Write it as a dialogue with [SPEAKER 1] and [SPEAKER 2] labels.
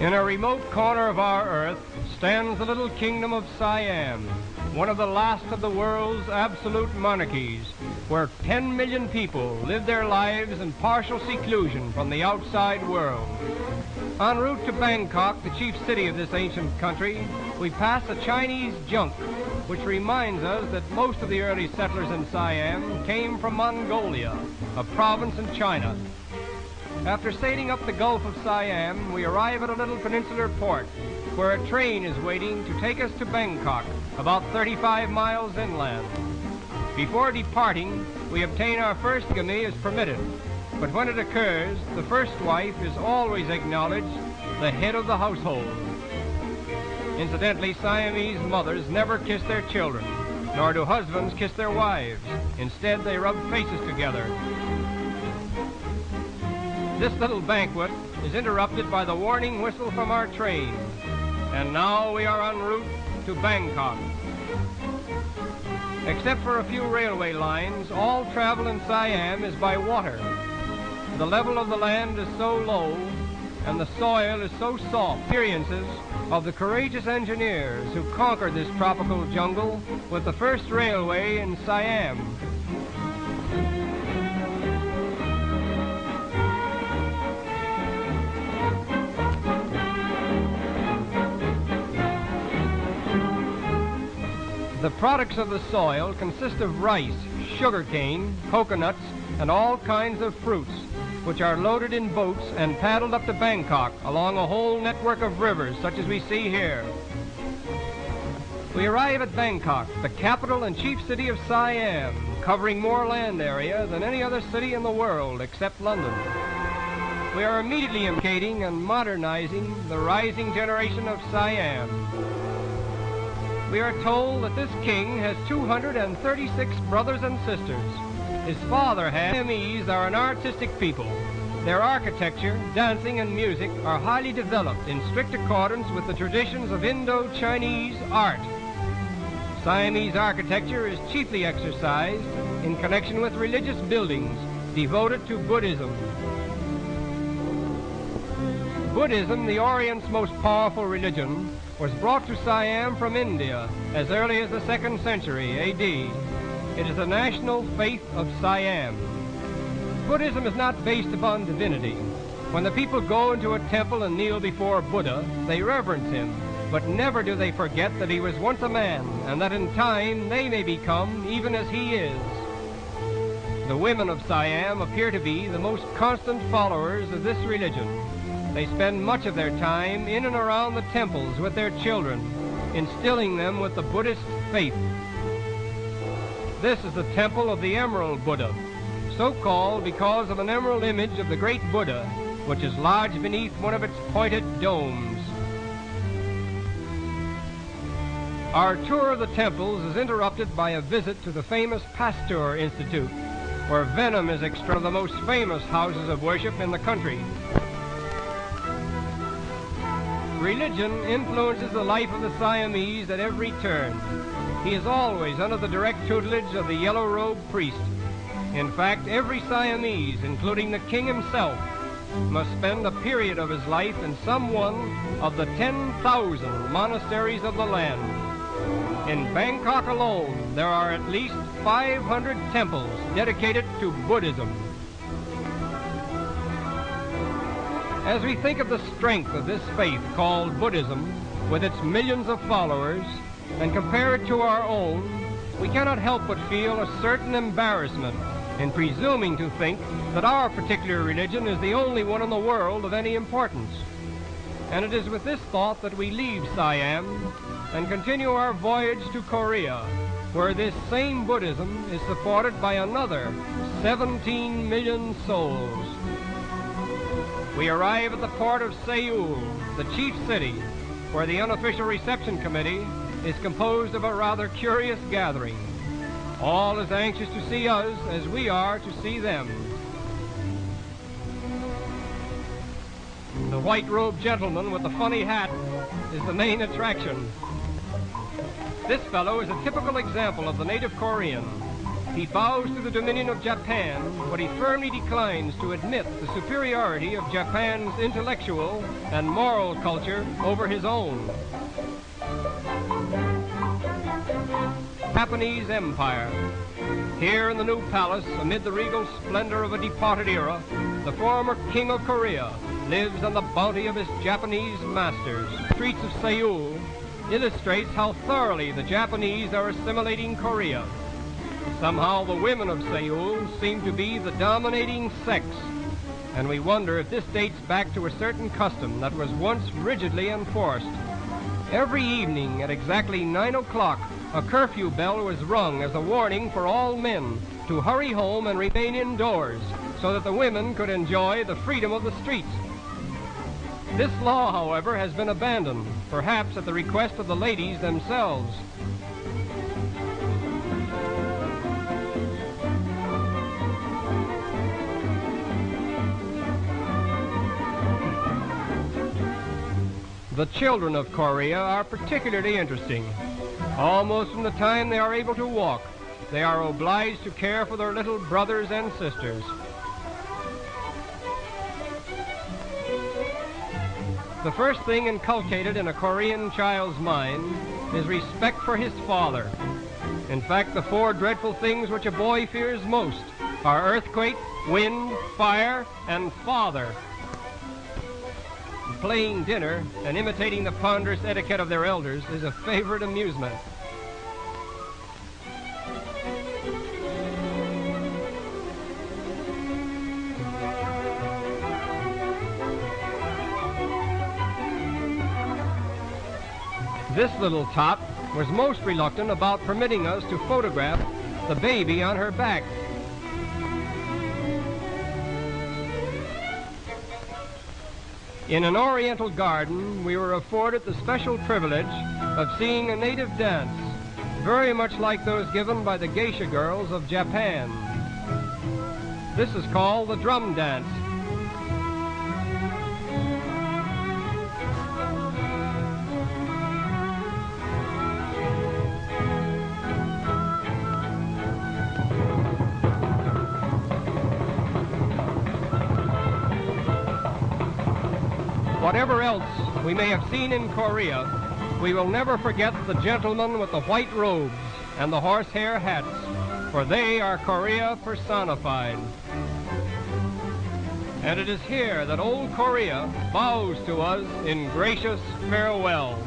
[SPEAKER 1] In a remote corner of our earth stands the little kingdom of Siam, one of the last of the world's absolute monarchies, where 10 million people live their lives in partial seclusion from the outside world. En route to Bangkok, the chief city of this ancient country, we pass a Chinese junk, which reminds us that most of the early settlers in Siam came from Mongolia, a province in China. After sailing up the Gulf of Siam, we arrive at a little peninsular port where a train is waiting to take us to Bangkok, about 35 miles inland. Before departing, we obtain our first bigamy as permitted, but when it occurs, the first wife is always acknowledged the head of the household. Incidentally, Siamese mothers never kiss their children, nor do husbands kiss their wives. Instead, they rub faces together. This little banquet is interrupted by the warning whistle from our train. And now we are en route to Bangkok. Except for a few railway lines, all travel in Siam is by water. The level of the land is so low and the soil is so soft. Experiences of the courageous engineers who conquered this tropical jungle with the first railway in Siam. The products of the soil consist of rice, sugarcane, coconuts, and all kinds of fruits, which are loaded in boats and paddled up to Bangkok along a whole network of rivers such as we see here. We arrive at Bangkok, the capital and chief city of Siam, covering more land area than any other city in the world except London. We are immediately educating and modernizing the rising generation of Siam. We are told that this king has 236 brothers and sisters. His father had. Siamese are an artistic people. Their architecture, dancing, and music are highly developed in strict accordance with the traditions of Indo-Chinese art. Siamese architecture is chiefly exercised in connection with religious buildings devoted to Buddhism. Buddhism, the Orient's most powerful religion, was brought to Siam from India as early as the 2nd century A.D. It is the national faith of Siam. Buddhism is not based upon divinity. When the people go into a temple and kneel before Buddha, they reverence him, but never do they forget that he was once a man and that in time they may become even as he is. The women of Siam appear to be the most constant followers of this religion. They spend much of their time in and around the temples with their children, instilling them with the Buddhist faith. This is the temple of the Emerald Buddha, so called because of an emerald image of the great Buddha, which is lodged beneath one of its pointed domes. Our tour of the temples is interrupted by a visit to the famous Pasteur Institute, where venom is extracted from the most famous houses of worship in the country. Religion influences the life of the Siamese at every turn. He is always under the direct tutelage of the yellow-robed priest. In fact, every Siamese, including the king himself, must spend a period of his life in some one of the 10,000 monasteries of the land. In Bangkok alone, there are at least 500 temples dedicated to Buddhism. As we think of the strength of this faith called Buddhism, with its millions of followers, and compare it to our own, we cannot help but feel a certain embarrassment in presuming to think that our particular religion is the only one in the world of any importance. And it is with this thought that we leave Siam and continue our voyage to Korea, where this same Buddhism is supported by another 17 million souls. We arrive at the port of Seoul, the chief city, where the unofficial reception committee is composed of a rather curious gathering, all as anxious to see us as we are to see them. The white-robed gentleman with the funny hat is the main attraction. This fellow is a typical example of the native Korean. He bows to the dominion of Japan, but he firmly declines to admit the superiority of Japan's intellectual and moral culture over his own. Japanese Empire. Here in the new palace, amid the regal splendor of a departed era, the former king of Korea lives on the bounty of his Japanese masters. The streets of Seoul illustrates how thoroughly the Japanese are assimilating Korea. Somehow the women of Seoul seem to be the dominating sex, and we wonder if this dates back to a certain custom that was once rigidly enforced. Every evening at exactly 9 o'clock, a curfew bell was rung as a warning for all men to hurry home and remain indoors so that the women could enjoy the freedom of the streets. This law, however, has been abandoned, perhaps at the request of the ladies themselves. The children of Korea are particularly interesting. Almost from the time they are able to walk, they are obliged to care for their little brothers and sisters. The first thing inculcated in a Korean child's mind is respect for his father. In fact, the 4 dreadful things which a boy fears most are earthquake, wind, fire, and father. Playing dinner and imitating the ponderous etiquette of their elders is a favorite amusement. This little tot was most reluctant about permitting us to photograph the baby on her back. In an oriental garden, we were afforded the special privilege of seeing a native dance, very much like those given by the geisha girls of Japan. This is called the drum dance. Whatever else we may have seen in Korea, we will never forget the gentlemen with the white robes and the horsehair hats, for they are Korea personified. And it is here that old Korea bows to us in gracious farewell.